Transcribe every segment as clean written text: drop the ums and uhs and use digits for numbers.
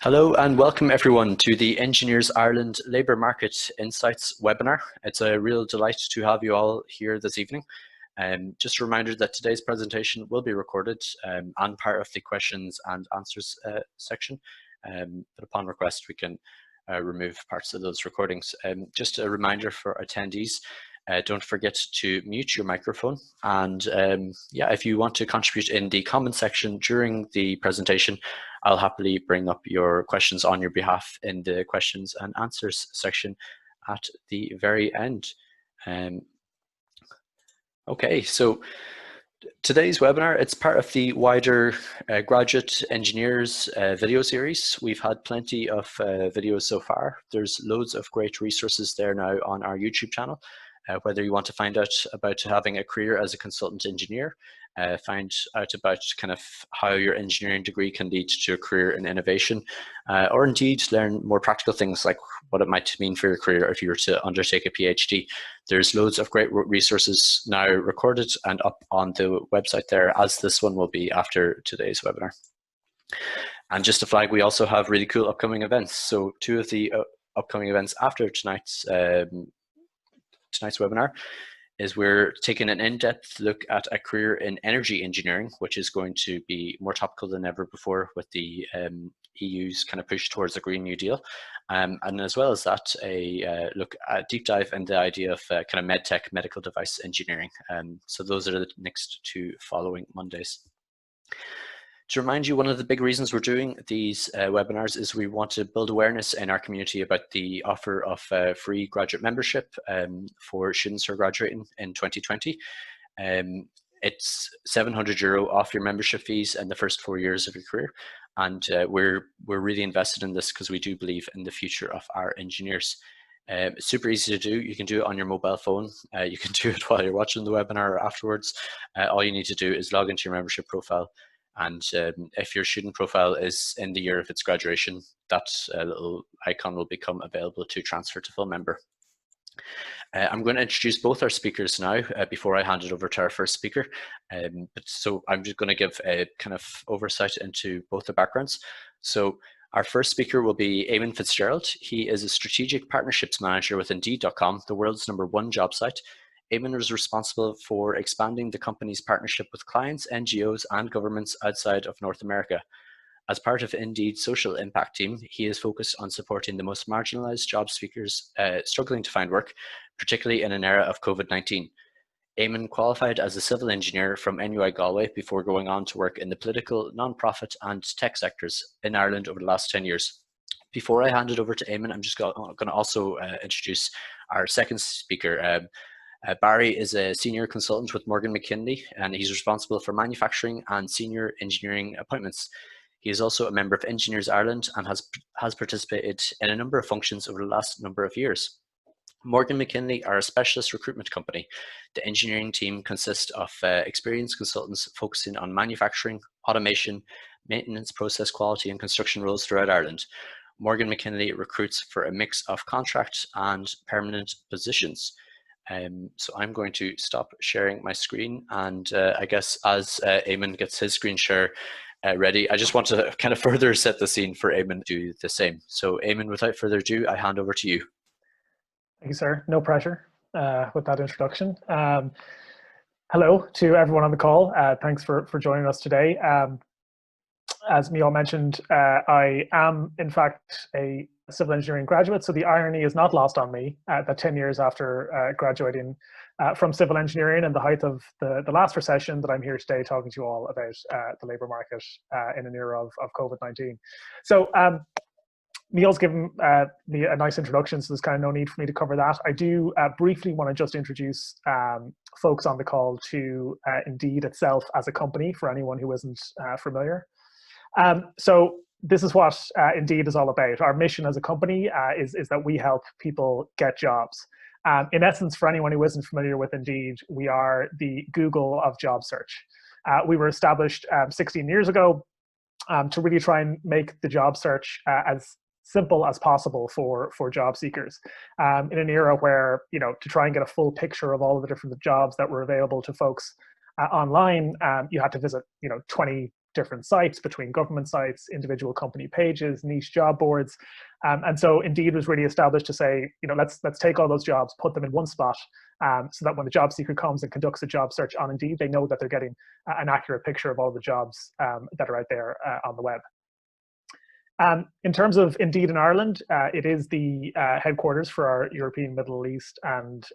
Hello and welcome everyone to the Engineers Ireland Labour Market Insights webinar. It's a real delight to have you all here this evening. Just a reminder that today's presentation will be recorded and part of the questions and answers section. But upon request, we can remove parts of those recordings. Just a reminder for attendees, don't forget to mute your microphone. And yeah, if you want to contribute in the comment section during the presentation, I'll happily bring up your questions on your behalf in the questions and answers section at the very end. Okay, so today's webinar, it's part of the wider graduate engineers video series. We've had plenty of videos so far. There's loads of great resources there now on our YouTube channel. Whether you want to find out about having a career as a consultant engineer, find out about kind of how your engineering degree can lead to a career in innovation, or indeed learn more practical things like what it might mean for your career if you were to undertake a PhD. There's loads of great resources now recorded and up on the website there, as this one will be after today's webinar. And just to flag, we also have really cool upcoming events. So two of the upcoming events after tonight's webinar is we're taking an in-depth look at a career in energy engineering, which is going to be more topical than ever before with the EU's kind of push towards the Green New Deal. And as well as that, a deep dive into the idea of kind of medtech, medical device engineering. So those are the next two following Mondays. To remind you, one of the big reasons we're doing these webinars is we want to build awareness in our community about the offer of free graduate membership for students who are graduating in 2020. It's €700 off your membership fees in the first 4 years of your career. And we're really invested in this because we do believe in the future of our engineers. It's super easy to do. You can do it on your mobile phone. You can do it while you're watching the webinar or afterwards. All you need to do is log into your membership profile. And if your student profile is in the year of its graduation, that little icon will become available to transfer to full member. I'm going to introduce both our speakers now before I hand it over to our first speaker. So I'm just going to give a kind of oversight into both the backgrounds. So our first speaker will be Eamon Fitzgerald. He is a strategic partnerships manager with Indeed.com, the world's #1 job site. Eamon was responsible for expanding the company's partnership with clients, NGOs, and governments outside of North America. As part of Indeed's social impact team, he is focused on supporting the most marginalised job seekers struggling to find work, particularly in an era of COVID-19. Eamon qualified as a civil engineer from NUI Galway before going on to work in the political, non-profit, and tech sectors in Ireland over the last 10 years. Before I hand it over to Eamon, I'm just going to also introduce our second speaker. Barry is a senior consultant with Morgan McKinley, and he's responsible for manufacturing and senior engineering appointments. He is also a member of Engineers Ireland and has participated in a number of functions over the last number of years. Morgan McKinley are a specialist recruitment company. The engineering team consists of experienced consultants focusing on manufacturing, automation, maintenance, process quality, and construction roles throughout Ireland. Morgan McKinley recruits for a mix of contract and permanent positions. So I'm going to stop sharing my screen, and I guess as Eamon gets his screen share ready, I just want to kind of further set the scene for Eamon to do the same. So Eamon, without further ado, I hand over to you. Thank you, sir. No pressure with that introduction. Hello to everyone on the call. Thanks for joining us today. As Miall mentioned, I am in fact a civil engineering graduate, so the irony is not lost on me that 10 years after graduating from civil engineering in the height of the last recession, that I'm here today talking to you all about the labour market in an era of COVID-19. So Miall's given me a nice introduction, so there's kind of no need for me to cover that. I do briefly want to just introduce folks on the call to Indeed itself as a company for anyone who isn't familiar. So this is what Indeed is all about. Our mission as a company is that we help people get jobs. In essence, for anyone who isn't familiar with Indeed, we are the Google of job search. We were established 16 years ago to really try and make the job search as simple as possible for job seekers. In an era where, to try and get a full picture of all of the different jobs that were available to folks online, you had to visit, 20 different sites, between government sites, individual company pages, niche job boards. And so Indeed was really established to say, let's take all those jobs, put them in one spot, so that when the job seeker comes and conducts a job search on Indeed, they know that they're getting an accurate picture of all the jobs that are out there on the web. In terms of Indeed in Ireland, it is the headquarters for our European, Middle East, and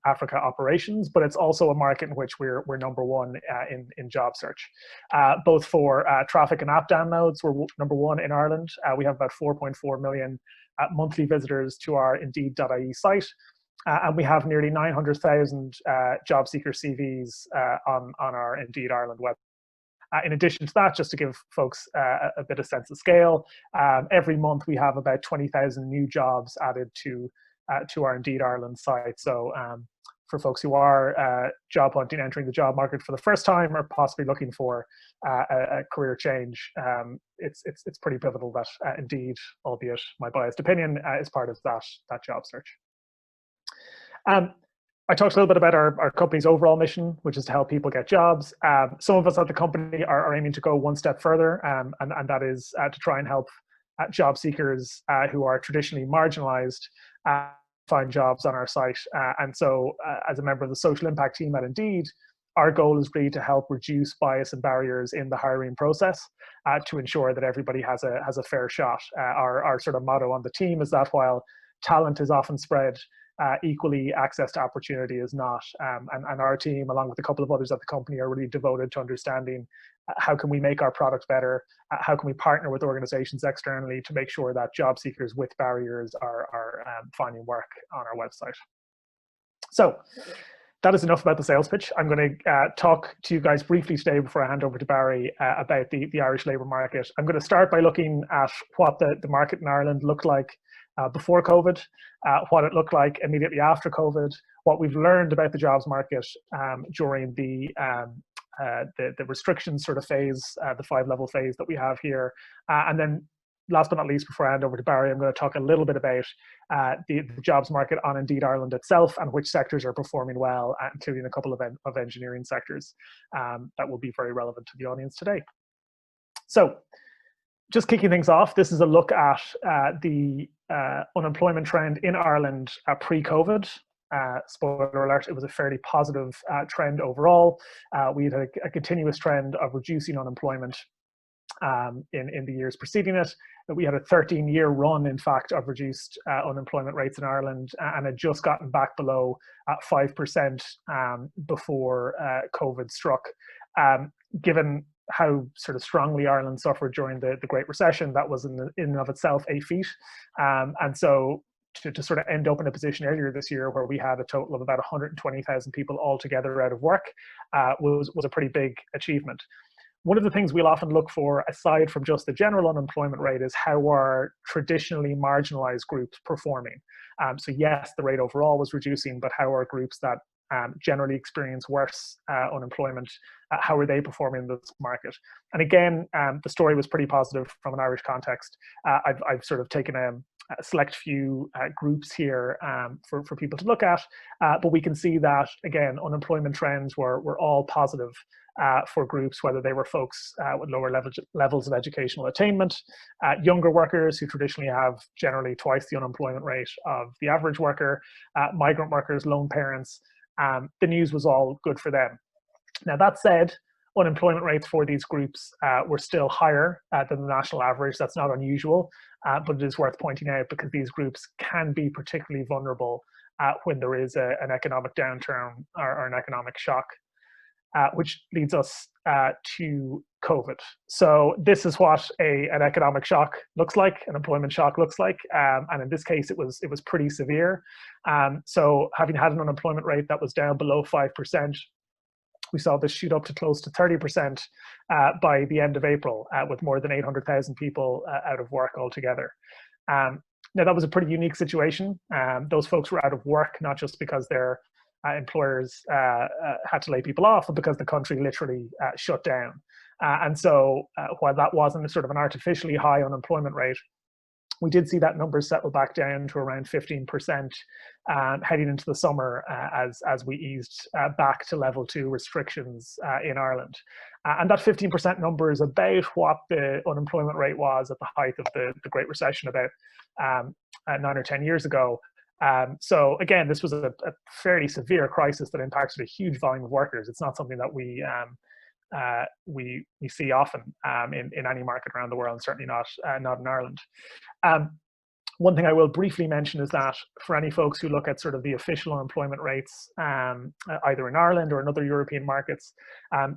Africa operations, but it's also a market in which we're number one in job search. Both for traffic and app downloads, we're number one in Ireland. We have about 4.4 million monthly visitors to our Indeed.ie site. And we have nearly 900,000 job seeker CVs on our Indeed Ireland website. In addition to that, just to give folks a bit of sense of scale, every month we have about 20,000 new jobs added to our Indeed Ireland site. So for folks who are job hunting, entering the job market for the first time, or possibly looking for a career change, it's pretty pivotal that Indeed, albeit my biased opinion, is part of that job search. I talked a little bit about our company's overall mission, which is to help people get jobs. Some of us at the company are aiming to go one step further, and that is to try and help job seekers who are traditionally marginalized find jobs on our site. And so as a member of the social impact team at Indeed, our goal is really to help reduce bias and barriers in the hiring process to ensure that everybody has a fair shot. Our sort of motto on the team is that while talent is often spread equally, access to opportunity is not. And our team, along with a couple of others at the company, are really devoted to understanding how can we make our product better, how can we partner with organizations externally to make sure that job seekers with barriers are finding work on our website. So that is enough about the sales pitch. I'm going to talk to you guys briefly today before I hand over to Barry about the Irish labour market. I'm going to start by looking at what the market in Ireland looked like before COVID, what it looked like immediately after COVID, what we've learned about the jobs market during the restrictions sort of phase, the 5-level phase that we have here. And then last but not least, before I hand over to Barry, I'm going to talk a little bit about the jobs market on Indeed Ireland itself and which sectors are performing well, including a couple of engineering sectors that will be very relevant to the audience today. So just kicking things off, this is a look at the unemployment trend in Ireland pre-COVID. Spoiler alert, it was a fairly positive trend overall. We had a continuous trend of reducing unemployment in the years preceding it. We had a 13-year run, in fact, of reduced unemployment rates in Ireland, and had just gotten back below 5% before COVID struck. Given how sort of strongly Ireland suffered during the Great Recession, that was in and of itself a feat. And so to sort of end up in a position earlier this year where we had a total of about 120,000 people altogether out of work was a pretty big achievement. One of the things we'll often look for, aside from just the general unemployment rate, is how are traditionally marginalized groups performing. So yes, the rate overall was reducing, but how are groups that generally experience worse unemployment, how are they performing in this market? And again, the story was pretty positive from an Irish context. I've sort of taken a select few groups here for people to look at, but we can see that, again, unemployment trends were all positive for groups, whether they were folks with lower levels of educational attainment, younger workers who traditionally have generally twice the unemployment rate of the average worker, migrant workers, lone parents. The news was all good for them. Now, that said, unemployment rates for these groups were still higher than the national average. That's not unusual, but it is worth pointing out because these groups can be particularly vulnerable when there is an economic downturn or an economic shock, which leads us to COVID. So this is what an economic shock looks like, an employment shock looks like, and in this case, it was pretty severe. So having had an unemployment rate that was down below 5%, we saw this shoot up to close to 30% by the end of April, with more than 800,000 people out of work altogether. Now, that was a pretty unique situation. Those folks were out of work, not just because their employers had to lay people off, but because the country literally shut down. And so while that wasn't sort of an artificially high unemployment rate, we did see that number settle back down to around 15% heading into the summer as we eased back to level 2 restrictions in Ireland. And that 15% number is about what the unemployment rate was at the height of the Great Recession about 9 or 10 years ago. So again, this was a fairly severe crisis that impacted a huge volume of workers. It's not something that we see often in any market around the world, and certainly not in Ireland. One thing I will briefly mention is that for any folks who look at sort of the official unemployment rates, either in Ireland or in other European markets,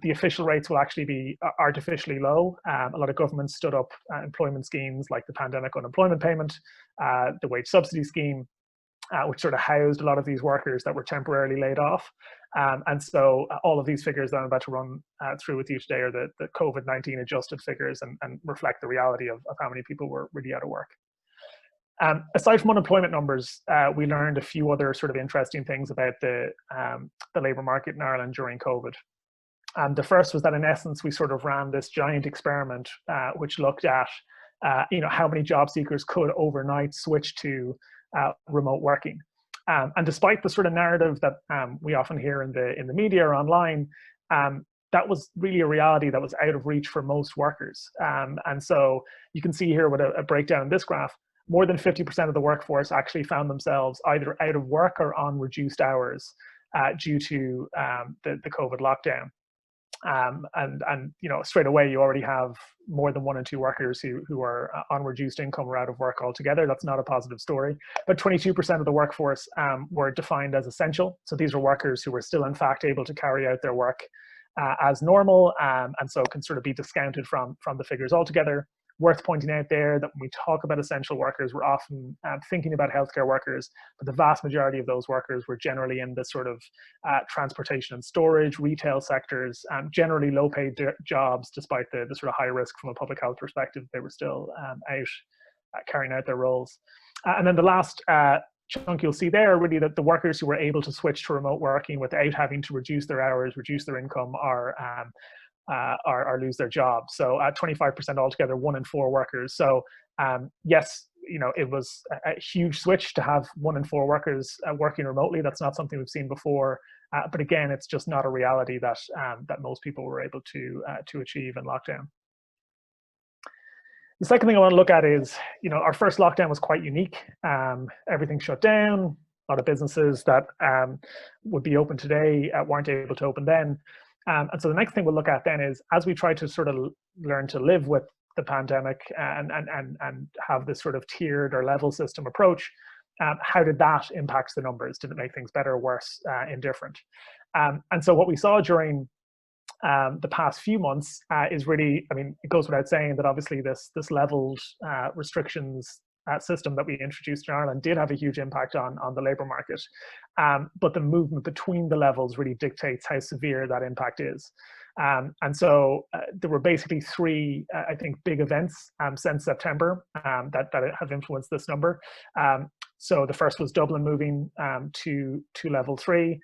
the official rates will actually be artificially low. A lot of governments stood up employment schemes like the pandemic unemployment payment, the wage subsidy scheme, which sort of housed a lot of these workers that were temporarily laid off. And so all of these figures that I'm about to run through with you today are the COVID-19 adjusted figures and reflect the reality of how many people were really out of work. Aside from unemployment numbers, we learned a few other sort of interesting things about the labour market in Ireland during COVID. And the first was that in essence, we sort of ran this giant experiment which looked at how many job seekers could overnight switch to remote working. And despite the sort of narrative that we often hear in the media or online, that was really a reality that was out of reach for most workers. And so you can see here with a breakdown in this graph, more than 50% of the workforce actually found themselves either out of work or on reduced hours due to the COVID lockdown. And straight away you already have more than 1 in 2 workers who are on reduced income or out of work altogether. That's not a positive story. But 22% of the workforce were defined as essential. So these are workers who were still in fact able to carry out their work as normal, and so can sort of be discounted from the figures altogether. Worth pointing out there that when we talk about essential workers, we're often thinking about healthcare workers, but the vast majority of those workers were generally in the sort of transportation and storage, retail sectors, generally low-paid jobs, despite the sort of high risk from a public health perspective. They were still out carrying out their roles. And then the last chunk you'll see there, really, that the workers who were able to switch to remote working without having to reduce their hours, reduce their income, or lose their job. So at 25% altogether, 1 in 4 workers. So yes, it was a huge switch to have 1 in 4 workers working remotely. That's not something we've seen before. But again, it's just not a reality that most people were able to achieve in lockdown. The second thing I want to look at is, our first lockdown was quite unique. Everything shut down. A lot of businesses that would be open today weren't able to open then. And so the next thing we'll look at then is, as we try to sort of learn to live with the pandemic and have this sort of tiered or level system approach, how did that impact the numbers? Did it make things better, worse, indifferent? And so what we saw during the past few months is really, it goes without saying that obviously this leveled restrictions system that we introduced in Ireland did have a huge impact on the labour market. But the movement between the levels really dictates how severe that impact is. And so there were basically 3, I think, big events since September that have influenced this number. So the first was Dublin moving to level 3,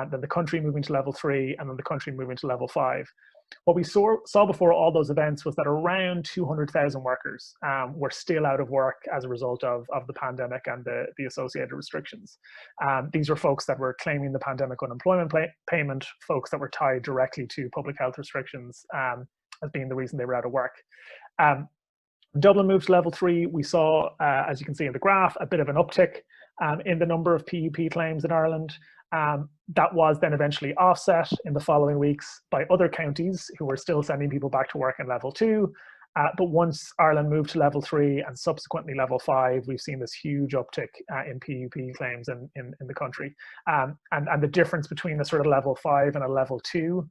then the country moving to level 3, and then the country moving to level 5. What we saw before all those events was that around 200,000 workers were still out of work as a result of the pandemic and the associated restrictions. These were folks that were claiming the pandemic unemployment payment, folks that were tied directly to public health restrictions as being the reason they were out of work. Dublin moved to level 3. We saw, as you can see in the graph, a bit of an uptick in the number of PUP claims in Ireland. That was then eventually offset in the following weeks by other counties who were still sending people back to work in level 2. But once Ireland moved to level 3 and subsequently level 5, we've seen this huge uptick in PUP claims in the country. And the difference between the sort of level 5 and a level 2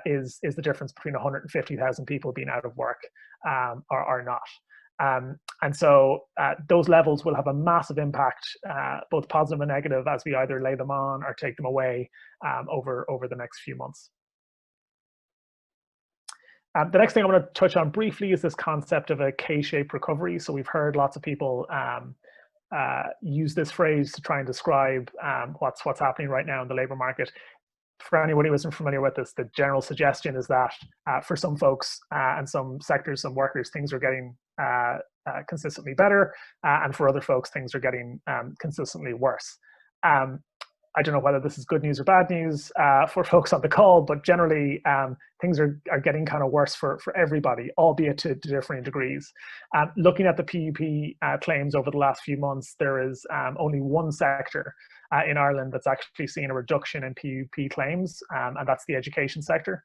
is the difference between 150,000 people being out of work or not. And so those levels will have a massive impact, both positive and negative, as we either lay them on or take them away over the next few months. The next thing I want to touch on briefly is this concept of a K-shaped recovery. So we've heard lots of people use this phrase to try and describe what's happening right now in the labour market. For anyone who isn't familiar with this, the general suggestion is that for some folks and some sectors, some workers, things are getting consistently better, and for other folks, things are getting consistently worse. I don't know whether this is good news or bad news for folks on the call, but generally things are getting kind of worse for everybody, albeit to differing degrees. Looking at the PUP claims over the last few months, there is only one sector in Ireland that's actually seen a reduction in PUP claims, and that's the education sector.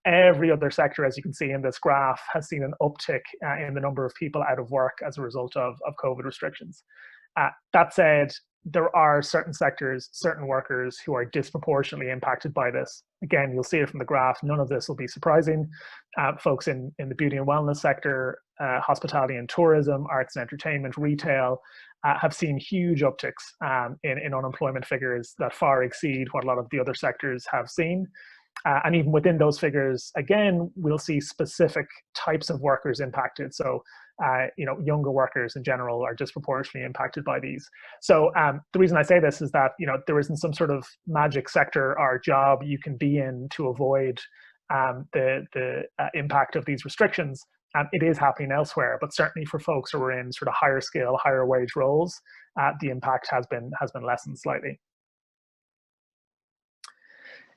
Every other sector, as you can see in this graph, has seen an uptick in the number of people out of work as a result of COVID restrictions. That said, there are certain sectors, certain workers who are disproportionately impacted by this. Again, you'll see it from the graph. None of this will be surprising. Folks in the beauty and wellness sector, hospitality and tourism, arts and entertainment, retail, have seen huge upticks in unemployment figures that far exceed what a lot of the other sectors have seen. And even within those figures, again, we'll see specific types of workers impacted. So, younger workers in general are disproportionately impacted by these. So the reason I say this is that, there isn't some sort of magic sector or job you can be in to avoid the impact of these restrictions. It is happening elsewhere, but certainly for folks who are in sort of higher skill, higher wage roles, the impact has been lessened slightly.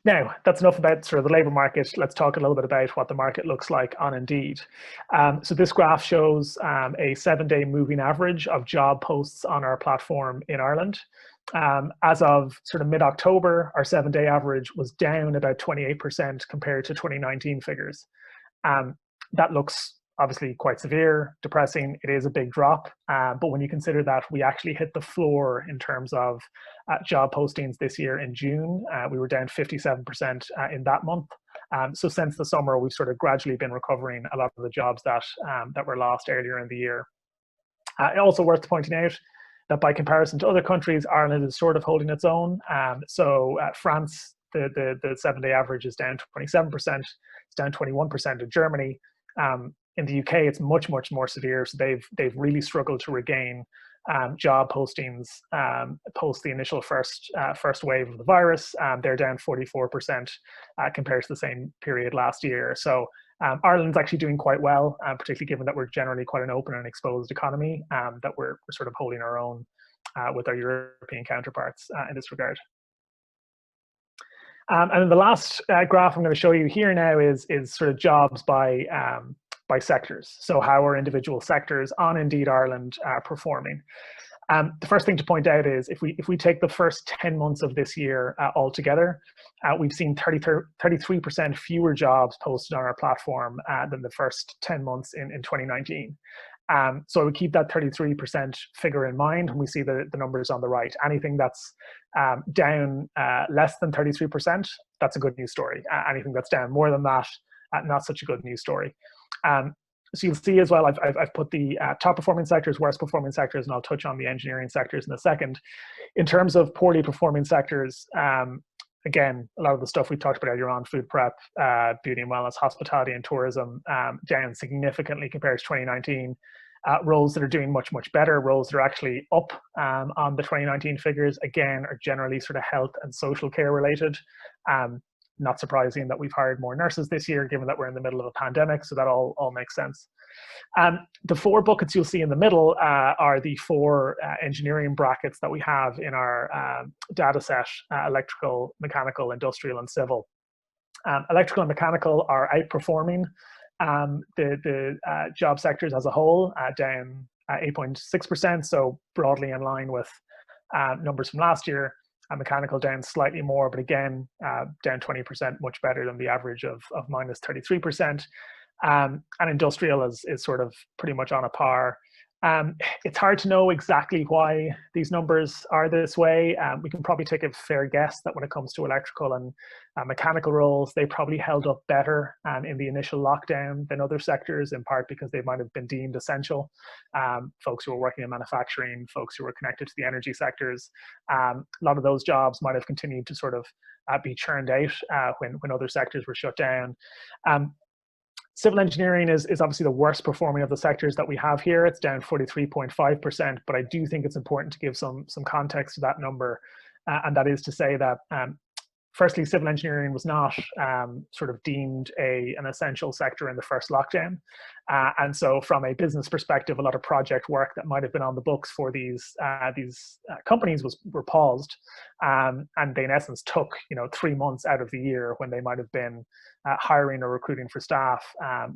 Now, that's enough about sort of the labour market. Let's talk a little bit about what the market looks like on Indeed. So this graph shows a 7-day moving average of job posts on our platform in Ireland. As of sort of mid-October, our 7-day average was down about 28% compared to 2019 figures. That looks obviously quite severe, depressing. It is a big drop, but when you consider that we actually hit the floor in terms of job postings this year in June, we were down 57% in that month. So since the summer, we've sort of gradually been recovering a lot of the jobs that were lost earlier in the year. Also worth pointing out that by comparison to other countries, Ireland is sort of holding its own. So France, the 7-day average is down 27%, it's down 21% in Germany. In the UK, it's much more severe. So they've really struggled to regain job postings post the initial first wave of the virus. They're down 44% compared to the same period last year. So Ireland's actually doing quite well, particularly given that we're generally quite an open and exposed economy, that we're sort of holding our own with our European counterparts in this regard. And then the last graph I'm going to show you here now is sort of jobs by sectors. So how are individual sectors on Indeed Ireland performing? The first thing to point out is if we take the first 10 months of this year altogether, we've seen 33% fewer jobs posted on our platform than the first 10 months in 2019. So I would keep that 33% figure in mind when we see the numbers on the right. Anything that's down less than 33%, that's a good news story. Anything that's down more than that, not such a good news story. So you'll see as well, I've put the top performing sectors, worst performing sectors, and I'll touch on the engineering sectors in a second. In terms of poorly performing sectors, again, a lot of the stuff we talked about earlier on, food prep, beauty and wellness, hospitality and tourism, down significantly compared to 2019. Roles that are doing much better, roles that are actually up on the 2019 figures, again, are generally sort of health and social care related. Not surprising that we've hired more nurses this year, given that we're in the middle of a pandemic, so that all makes sense. The 4 buckets you'll see in the middle are the 4 engineering brackets that we have in our data set: electrical, mechanical, industrial, and civil. Electrical and mechanical are outperforming the job sectors as a whole, down 8.6%, so broadly in line with numbers from last year. Mechanical down slightly more, but again, down 20%, much better than the average of minus 33%. And industrial is sort of pretty much on a par. It's hard to know exactly why these numbers are this way. We can probably take a fair guess that when it comes to electrical and mechanical roles, they probably held up better in the initial lockdown than other sectors, in part because they might have been deemed essential. Folks who were working in manufacturing, folks who were connected to the energy sectors, a lot of those jobs might have continued to sort of be churned out when other sectors were shut down. Civil engineering is obviously the worst performing of the sectors that we have here. It's down 43.5%, but I do think it's important to give some context to that number. And that is to say that firstly, civil engineering was not sort of deemed an essential sector in the first lockdown. And so from a business perspective, a lot of project work that might have been on the books for these companies were paused. And they in essence took 3 months out of the year when they might have been hiring or recruiting for staff,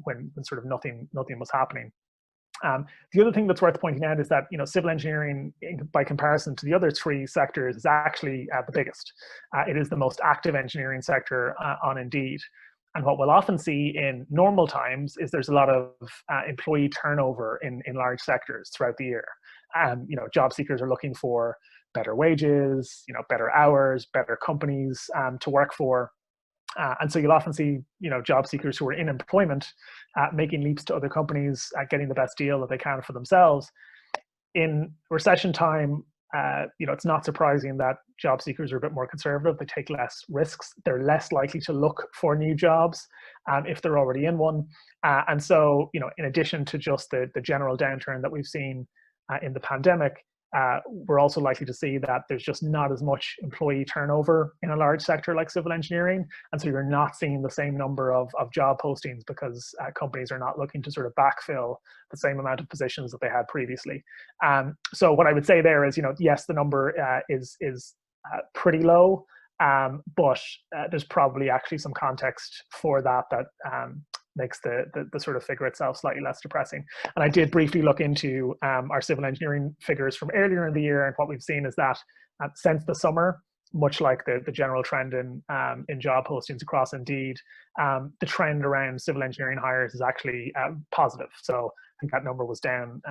when sort of nothing was happening. The other thing that's worth pointing out is that civil engineering, by comparison to the other 3 sectors, is actually the biggest. It is the most active engineering sector on Indeed. And what we'll often see in normal times is there's a lot of employee turnover in large sectors throughout the year. Job seekers are looking for better wages, better hours, better companies to work for. And so you'll often see, job seekers who are in employment making leaps to other companies, getting the best deal that they can for themselves. In recession time, it's not surprising that job seekers are a bit more conservative. They take less risks. They're less likely to look for new jobs if they're already in one. And so, in addition to just the general downturn that we've seen in the pandemic, we're also likely to see that there's just not as much employee turnover in a large sector like civil engineering. And so you're not seeing the same number of job postings because companies are not looking to sort of backfill the same amount of positions that they had previously. So what I would say there is, yes, the number is pretty low, but there's probably actually some context for that makes the sort of figure itself slightly less depressing. And I did briefly look into our civil engineering figures from earlier in the year, and what we've seen is that since the summer, much like the general trend in job postings across Indeed, the trend around civil engineering hires is actually positive. So I think that number was down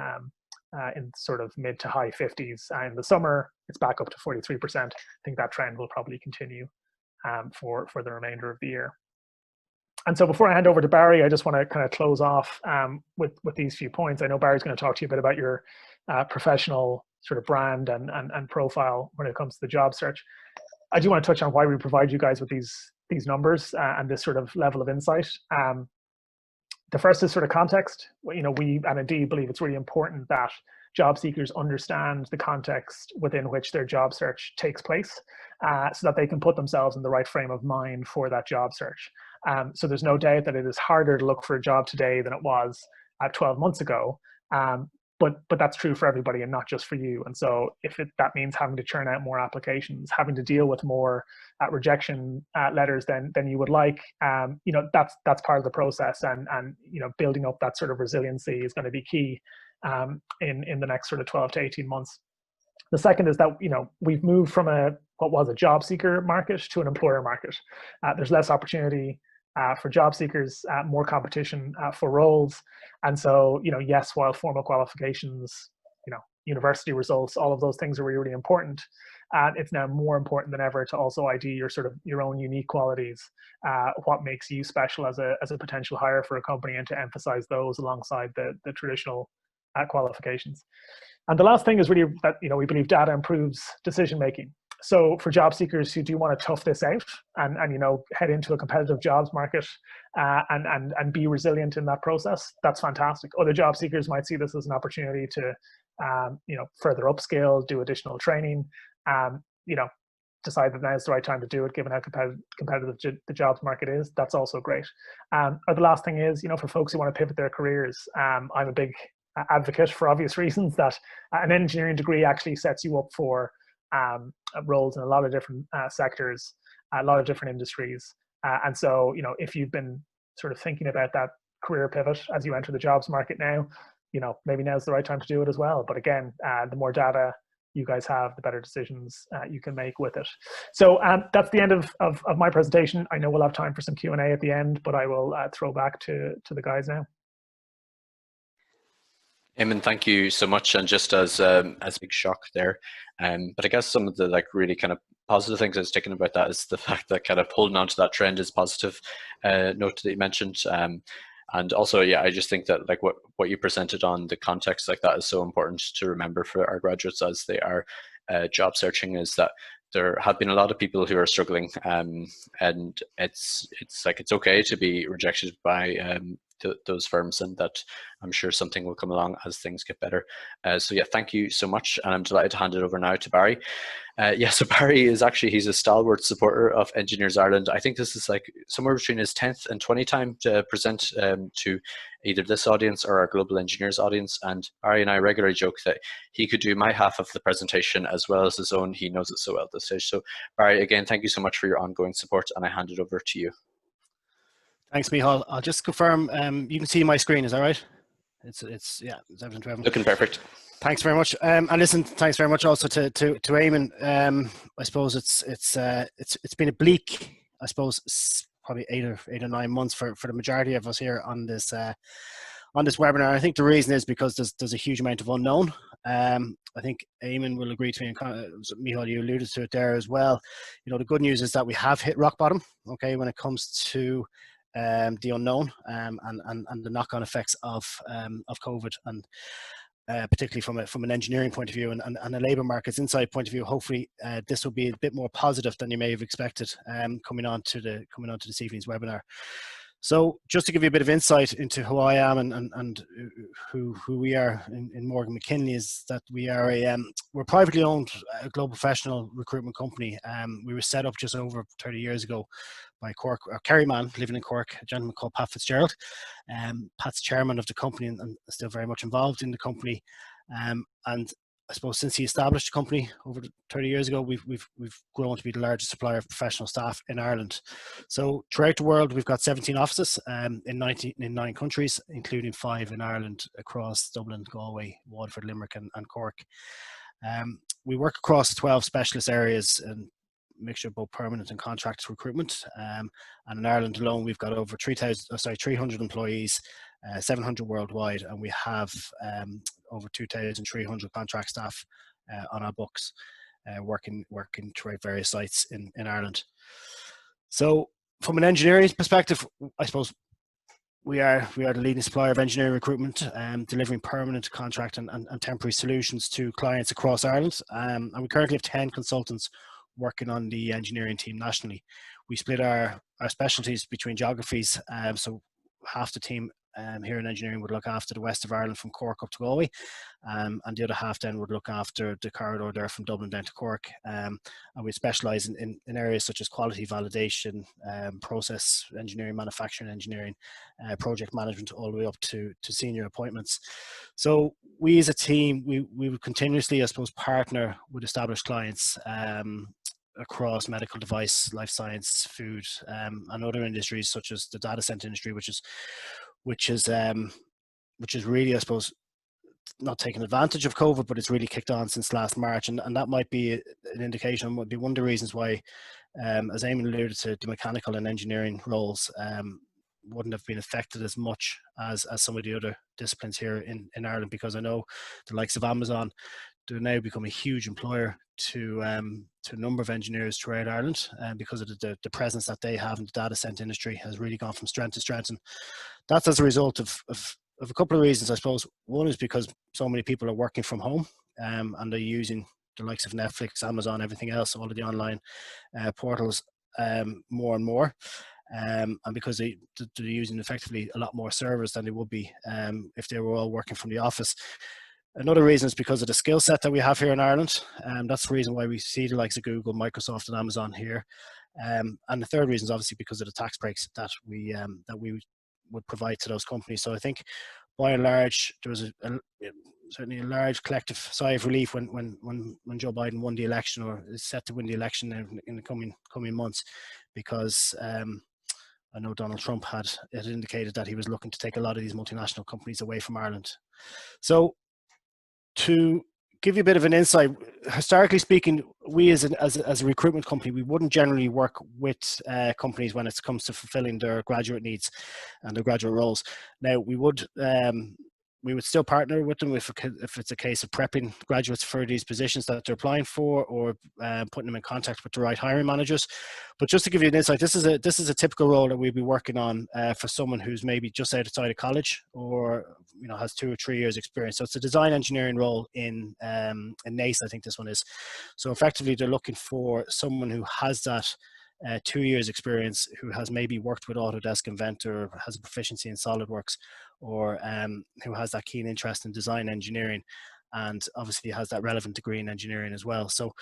in sort of mid to high 50s in the summer. It's back up to 43%. I think that trend will probably continue for the remainder of the year. And so before I hand over to Barry, I just want to kind of close off with these few points. I know Barry's going to talk to you a bit about your professional sort of brand and profile when it comes to the job search. I do want to touch on why we provide you guys with these numbers and this sort of level of insight. The first is sort of context. We and Indeed believe it's really important that job seekers understand the context within which their job search takes place, so that they can put themselves in the right frame of mind for that job search. So there's no doubt that it is harder to look for a job today than it was 12 months ago. But that's true for everybody and not just for you. And so if that means having to churn out more applications, having to deal with more rejection letters than you would like, that's part of the process. And building up that sort of resiliency is going to be key in the next sort of 12 to 18 months. The second is that we've moved from what was a job seeker market to an employer market. There's less opportunity for job seekers, more competition for roles. And so, yes, while formal qualifications, university results, all of those things are really, really important, it's now more important than ever to also ID your own unique qualities, what makes you special as a potential hire for a company, and to emphasize those alongside the traditional qualifications. And the last thing is really that we believe data improves decision making. So for job seekers who do want to tough this out and head into a competitive jobs market and be resilient in that process, that's fantastic. Other job seekers might see this as an opportunity to further upskill, do additional training, decide that now is the right time to do it given how competitive the jobs market is. That's also great. Or the last thing is, for folks who want to pivot their careers, I'm a big advocate, for obvious reasons, that an engineering degree actually sets you up for roles in a lot of different sectors, a lot of different industries. And so, if you've been sort of thinking about that career pivot as you enter the jobs market now, maybe now's the right time to do it as well. But again, the more data you guys have, the better decisions you can make with it. So that's the end of my presentation. I know we'll have time for some Q&A at the end, but I will throw back to the guys now. Eamon, thank you so much. And just as a big shock there, but I guess some of the really kind of positive things I was taken about that is the fact that kind of holding on to that trend is positive note that you mentioned. And also, yeah, I just think that what you presented on the context like that is so important to remember for our graduates as they are job searching, is that there have been a lot of people who are struggling, and it's okay to be rejected by those firms, and that I'm sure something will come along as things get better. So yeah, thank you so much, and I'm delighted to hand it over now to Barry. Yeah, so Barry is actually, he's a stalwart supporter of Engineers Ireland. I think this is like somewhere between his 10th and 20th time to present to either this audience or our global engineers audience. And Barry and I regularly joke that he could do my half of the presentation as well as his own. He knows it so well at this stage. So Barry, again, thank you so much for your ongoing support, and I hand it over to you. Thanks, Michal. I'll just confirm, you can see my screen, is that right? It's yeah, it's everything. Looking perfect. Thanks very much. And listen, thanks very much also to Eamon. I suppose it's been a bleak, I suppose, probably eight or 9 months for the majority of us here on this webinar. I think the reason is because there's a huge amount of unknown. I think Eamon will agree to me, and Michal, you alluded to it there as well. You know, the good news is that we have hit rock bottom, okay, when it comes to the unknown and the knock-on effects of COVID, and particularly from an engineering point of view and a labour markets insight point of view. Hopefully, this will be a bit more positive than you may have expected coming on to this evening's webinar. So, just to give you a bit of insight into who I am and who we are in Morgan McKinley, is that we're a privately owned global professional recruitment company. We were set up just over 30 years ago by a Kerry man living in Cork, a gentleman called Pat Fitzgerald. Pat's chairman of the company and still very much involved in the company. And I suppose since he established the company over 30 years ago, we've grown to be the largest supplier of professional staff in Ireland. So throughout the world, we've got 17 offices in 9 countries, including 5 in Ireland, across Dublin, Galway, Waterford, Limerick, and Cork. We work across 12 specialist areas and mixture of both permanent and contract recruitment. And in Ireland alone, we've got over 300 employees, 700 worldwide, and we have over 2,300 contract staff on our books, working throughout various sites in Ireland. So from an engineering perspective, I suppose we are the leading supplier of engineering recruitment, delivering permanent, contract and temporary solutions to clients across Ireland. And we currently have 10 consultants working on the engineering team nationally. We split our specialties between geographies, so half the team here in engineering would look after the west of Ireland from Cork up to Galway, and the other half then would look after the corridor there from Dublin down to Cork. And we specialise in areas such as quality validation, process engineering, manufacturing engineering, project management, all the way up to senior appointments. So we as a team, we would continuously, I suppose, partner with established clients across medical device, life science, food, and other industries such as the data center industry, which is really, I suppose, not taking advantage of COVID, but it's really kicked on since last March, and that might be an indication, would be one of the reasons why, as Eamon alluded to, the mechanical and engineering roles wouldn't have been affected as much as some of the other disciplines here in Ireland, because I know the likes of Amazon, they're now become a huge employer to a number of engineers throughout Ireland, because of the presence that they have in the data center industry has really gone from strength to strength. And that's as a result of a couple of reasons, I suppose. One is because so many people are working from home, and they're using the likes of Netflix, Amazon, everything else, all of the online portals more and more. And because they're using effectively a lot more servers than they would be if they were all working from the office. Another reason is because of the skill set that we have here in Ireland. That's the reason why we see the likes of Google, Microsoft, and Amazon here. And the third reason is obviously because of the tax breaks that we would provide to those companies. So I think, by and large, there was certainly a large collective sigh of relief when Joe Biden won the election, or is set to win the election in the coming months, because I know Donald Trump had indicated that he was looking to take a lot of these multinational companies away from Ireland. So, to give you a bit of an insight, historically speaking, we as a recruitment company, we wouldn't generally work with companies when it comes to fulfilling their graduate needs and their graduate roles. Now, we would still partner with them if it's a case of prepping graduates for these positions that they're applying for, or putting them in contact with the right hiring managers. But just to give you an insight, this is a typical role that we'd be working on for someone who's maybe just outside of college, or has 2 or 3 years experience. So it's a design engineering role in NACE, I think this one is. So effectively, they're looking for someone who has that 2 years experience who has maybe worked with Autodesk Inventor, has a proficiency in SolidWorks, or who has that keen interest in design engineering, and obviously has that relevant degree in engineering as well. So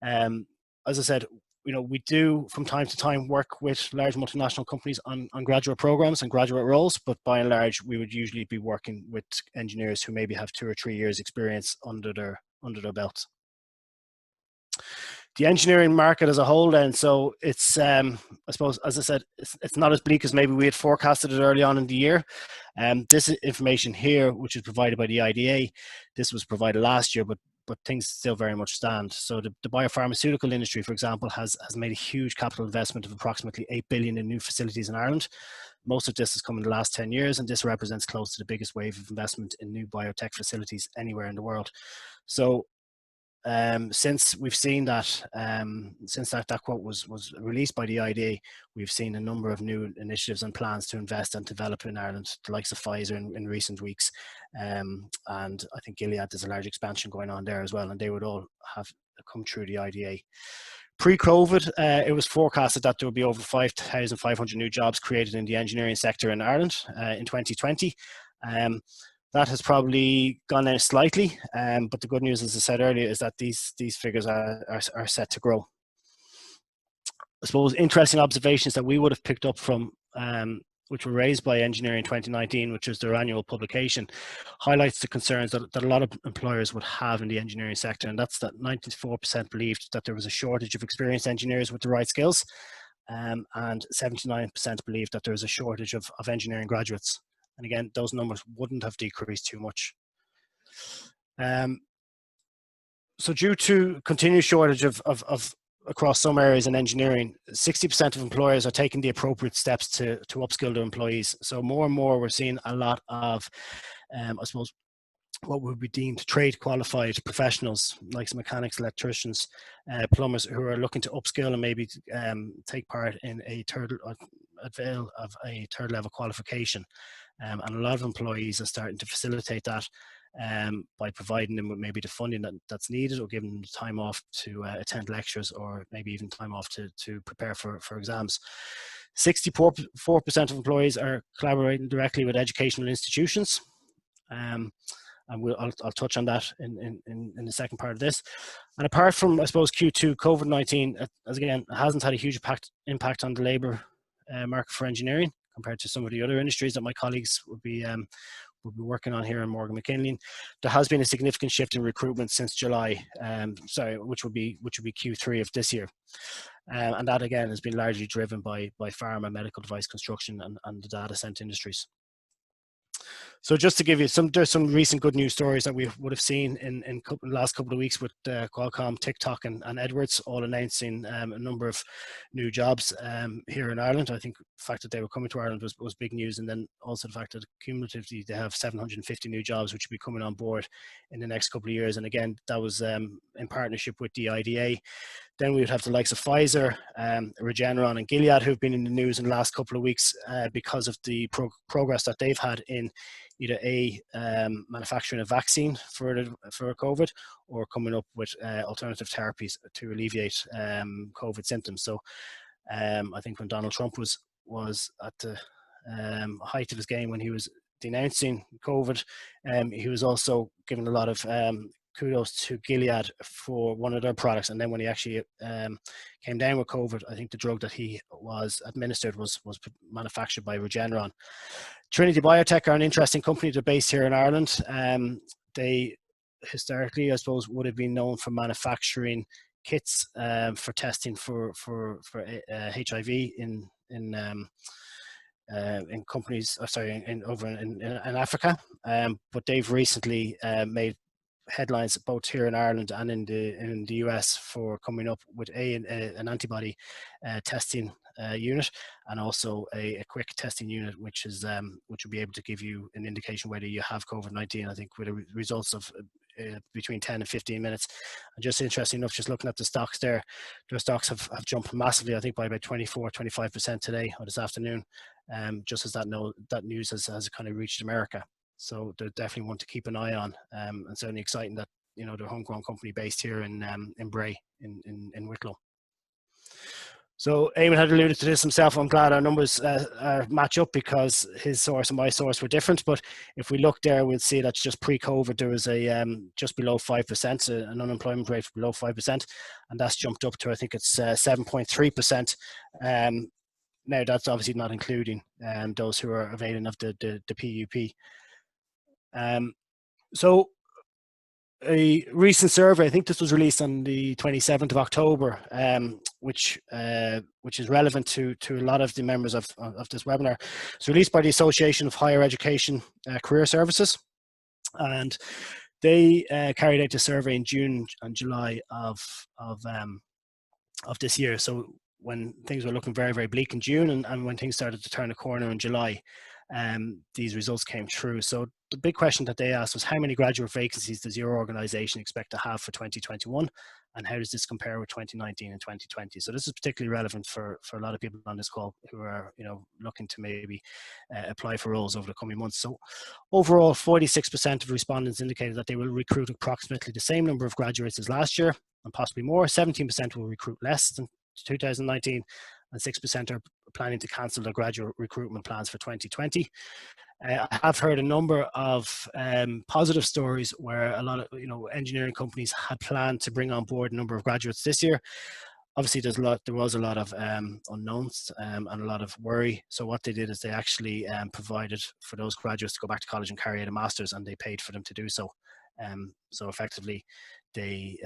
as I said, we do from time to time work with large multinational companies on graduate programs and graduate roles, but by and large, we would usually be working with engineers who maybe have 2 or 3 years experience under their belts. The engineering market as a whole then, so it's, I suppose, as I said, it's not as bleak as maybe we had forecasted it early on in the year. This information here, which is provided by the IDA, this was provided last year, but things still very much stand. So the biopharmaceutical industry, for example, has made a huge capital investment of approximately 8 billion in new facilities in Ireland. Most of this has come in the last 10 years, and this represents close to the biggest wave of investment in new biotech facilities anywhere in the world. So since we've seen that, since that quote was released by the IDA, we've seen a number of new initiatives and plans to invest and develop in Ireland, the likes of Pfizer in recent weeks. And I think Gilead, there's a large expansion going on there as well, and they would all have come through the IDA. Pre-COVID, it was forecasted that there would be over 5,500 new jobs created in the engineering sector in Ireland in 2020. That has probably gone down slightly, but the good news, as I said earlier, is that these figures are set to grow. I suppose interesting observations that we would have picked up from, which were raised by Engineering 2019, which is their annual publication, highlights the concerns that a lot of employers would have in the engineering sector, and that's that 94% believed that there was a shortage of experienced engineers with the right skills, and 79% believed that there was a shortage of engineering graduates. And again, those numbers wouldn't have decreased too much. So due to continued shortage of across some areas in engineering, 60% of employers are taking the appropriate steps to upskill their employees. So more and more, we're seeing a lot of, I suppose, what would be deemed trade qualified professionals, like mechanics, electricians, plumbers, who are looking to upskill and maybe take part in a third level qualification. And a lot of employees are starting to facilitate that by providing them with maybe the funding that's needed, or giving them time off to attend lectures, or maybe even time off to prepare for exams. 64% of employees are collaborating directly with educational institutions. And I'll touch on that in the second part of this. And apart from, I suppose, Q2, COVID-19, as again, hasn't had a huge impact on the labour market for engineering compared to some of the other industries that my colleagues would be working on here in Morgan McKinley. There has been a significant shift in recruitment since July, which would be Q3 of this year. And that again has been largely driven by pharma, medical device, construction, and the data center industries. So just to give you there's some recent good news stories that we would have seen in the last couple of weeks with Qualcomm, TikTok, and Edwards all announcing a number of new jobs here in Ireland. I think the fact that they were coming to Ireland was big news, and then also the fact that cumulatively they have 750 new jobs which will be coming on board in the next couple of years. And again, that was in partnership with the IDA. Then we would have the likes of Pfizer, Regeneron, and Gilead, who've been in the news in the last couple of weeks because of the progress that they've had in either manufacturing a vaccine for COVID, or coming up with alternative therapies to alleviate COVID symptoms. So I think when Donald Trump was at the height of his game, when he was denouncing COVID, he was also giving a lot of kudos to Gilead for one of their products. And then when he actually came down with COVID, I think the drug that he was administered was manufactured by Regeneron. Trinity Biotech are an interesting company. They're based here in Ireland. They historically, I suppose, would have been known for manufacturing kits for testing for HIV in companies, over in Africa. But they've recently made headlines both here in Ireland and in the US for coming up with an antibody testing unit, and also a quick testing unit which will be able to give you an indication whether you have COVID-19, I think with the results of between 10 and 15 minutes. And just interesting enough, just looking at the stocks there, their stocks have jumped massively, I think by about 24-25% today or this afternoon, just as that news has kind of reached America. So they're definitely one to keep an eye on, and certainly exciting that they're a homegrown company based here in Bray in Wicklow. So Eamon had alluded to this himself. I'm glad our numbers match up because his source and my source were different. But if we look there, we'll see that just pre-COVID, there was a just below 5%, an unemployment rate below 5%. And that's jumped up to, I think it's 7.3%. Now, that's obviously not including those who are availing of the PUP. So a recent survey, I think this was released on the 27th of October, which is relevant to a lot of the members of this webinar. It's released by the Association of Higher Education Career Services, and they carried out a survey in June and July of this year. So when things were looking very, very bleak in June, and when things started to turn a corner in July, these results came through. So the big question that they asked was, how many graduate vacancies does your organization expect to have for 2021? And how does this compare with 2019 and 2020? So this is particularly relevant for a lot of people on this call who are, looking to maybe apply for roles over the coming months. So overall, 46% of respondents indicated that they will recruit approximately the same number of graduates as last year, and possibly more. 17% will recruit less than 2019, and 6% are planning to cancel their graduate recruitment plans for 2020. I have heard a number of positive stories where a lot of engineering companies had planned to bring on board a number of graduates this year. Obviously, there was a lot of unknowns and a lot of worry. So what they did is they actually provided for those graduates to go back to college and carry out a master's, and they paid for them to do so. So effectively, they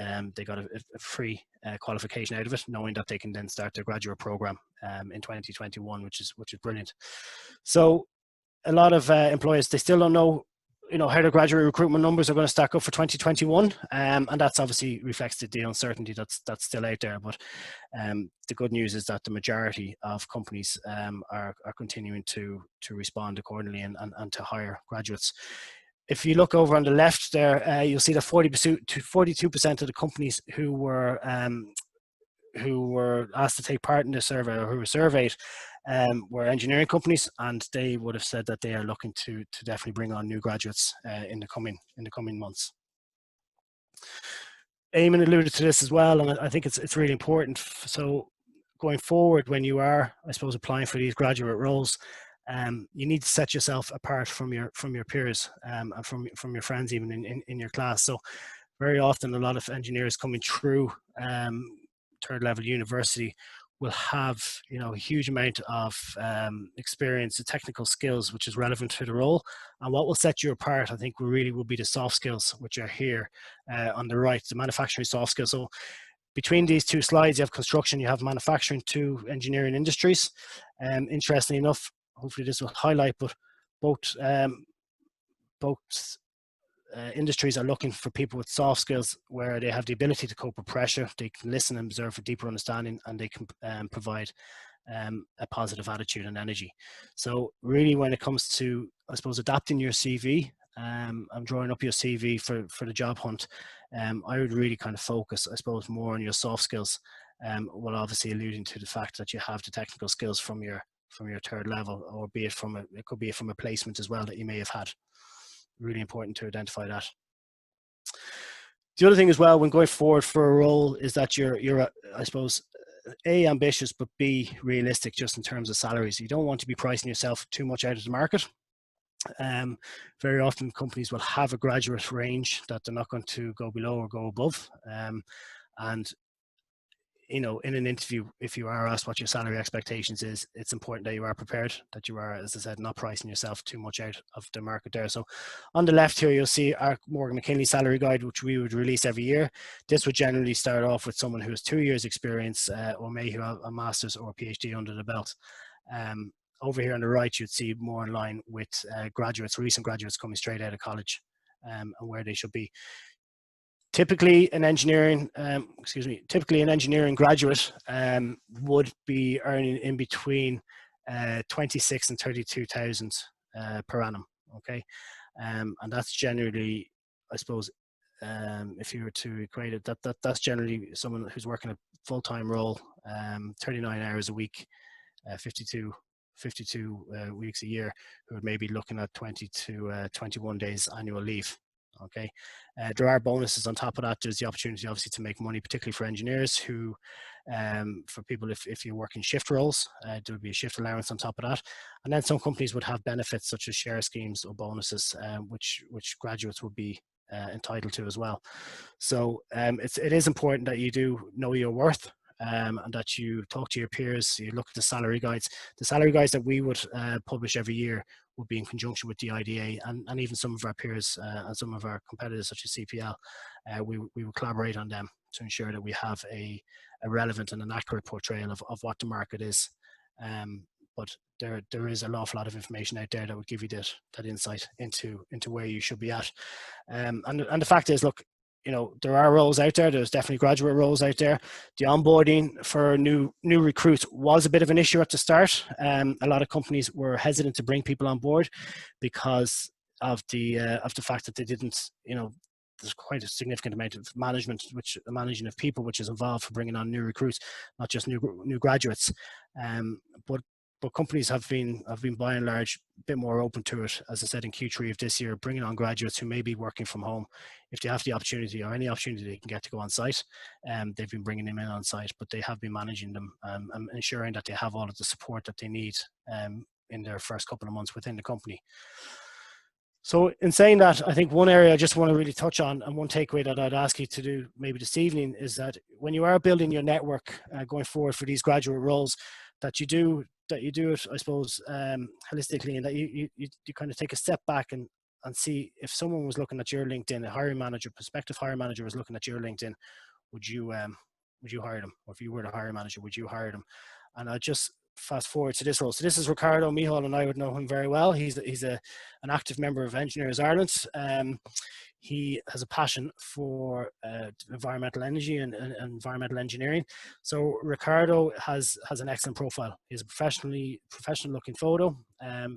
got a free qualification out of it, knowing that they can then start their graduate program in 2021, which is brilliant. So a lot of employers, they still don't know how their graduate recruitment numbers are going to stack up for 2021, and that's obviously reflects the uncertainty that's still out there. But the good news is that the majority of companies are continuing to respond accordingly and to hire graduates. If you look over on the left there, you'll see that 42% of the companies who were asked to take part in this survey, or who were surveyed, were engineering companies, and they would have said that they are looking to definitely bring on new graduates in the coming months. Eamon alluded to this as well, and I think it's really important. So going forward, when you are, I suppose, applying for these graduate roles, you need to set yourself apart from your peers and from your friends, even in your class. So very often, a lot of engineers coming through third level university will have a huge amount of experience and technical skills which is relevant to the role. And what will set you apart, I think, will be the soft skills, which are here on the right, the manufacturing soft skills. So between these two slides, you have construction, you have manufacturing, two engineering industries. Interestingly enough, hopefully this will highlight, but both industries are looking for people with soft skills where they have the ability to cope with pressure, they can listen and observe for deeper understanding, and they can provide a positive attitude and energy. So really, when it comes to, I suppose, adapting your CV, I'm drawing up your CV for the job hunt, I would really kind of focus, I suppose, more on your soft skills, while obviously alluding to the fact that you have the technical skills from your third level, or it could be from a placement as well that you may have had. Really important to identify that. The other thing as well, when going forward for a role, is that you're I suppose, A, ambitious, but B, realistic just in terms of salaries. You don't want to be pricing yourself too much out of the market. Very often companies will have a graduate range that they're not going to go below or go above. And in an interview, if you are asked what your salary expectations is, it's important that you are prepared, that you are, as I said, not pricing yourself too much out of the market there. So on the left here, you'll see our Morgan McKinley salary guide, which we would release every year. This would generally start off with someone who has 2 years experience, or may have a master's or a PhD under the belt. Over here on the right, you'd see more in line with recent graduates coming straight out of college, and where they should be. Typically, an engineering graduate would be earning in between 26 and 32,000 per annum. Okay, and that's generally, I suppose, if you were to equate it, that's generally someone who's working a full-time role, 39 hours a week, 52 weeks a year, who would maybe looking at 20 to 21 days annual leave. Okay, there are bonuses on top of that. There's the opportunity, obviously, to make money, particularly for engineers who for people if you work in shift roles. There would be a shift allowance on top of that. And then some companies would have benefits such as share schemes or bonuses, which graduates would be entitled to as well. So it is important that you do know your worth, and that you talk to your peers, you look at the salary guides. The salary guides that we would publish every year would be in conjunction with the IDA, and even some of our peers and some of our competitors such as CPL. We will collaborate on them to ensure that we have a relevant and an accurate portrayal of what the market is. But there is an awful lot of information out there that would give you that insight into where you should be at. And the fact is, look, you know, there are roles out there. There's definitely graduate roles out there. The onboarding for new recruits was a bit of an issue at the start. A lot of companies were hesitant to bring people on board because of the fact that they didn't, you know, there's quite a significant amount of managing of people which is involved for bringing on new recruits, not just new graduates. But companies have been by and large a bit more open to it, as I said, in Q3 of this year, bringing on graduates who may be working from home. If they have the opportunity or any opportunity they can get to go on site, they've been bringing them in on site, but they have been managing them and ensuring that they have all of the support that they need in their first couple of months within the company. So in saying that, I think one area I just want to really touch on, and one takeaway that I'd ask you to do maybe this evening, is that when you are building your network going forward for these graduate roles, that you do it, I suppose, holistically, and that you kind of take a step back and see if someone was looking at your LinkedIn, prospective hiring manager was looking at your LinkedIn, would you hire them? Or if you were the hiring manager, would you hire them? And I just fast forward to this role. So this is Ricardo Mihal, and I would know him very well. He's an active member of Engineers Ireland. He has a passion for environmental energy and environmental engineering. So Ricardo has an excellent profile. He has a professional looking photo.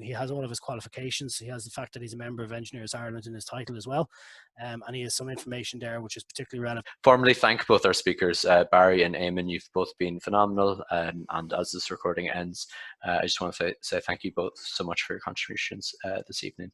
He has all of his qualifications. He has the fact that he's a member of Engineers Ireland in his title as well. And he has some information there which is particularly relevant. Formally thank both our speakers, Barry and Eamon. You've both been phenomenal. And as this recording ends, I just want to say thank you both so much for your contributions this evening.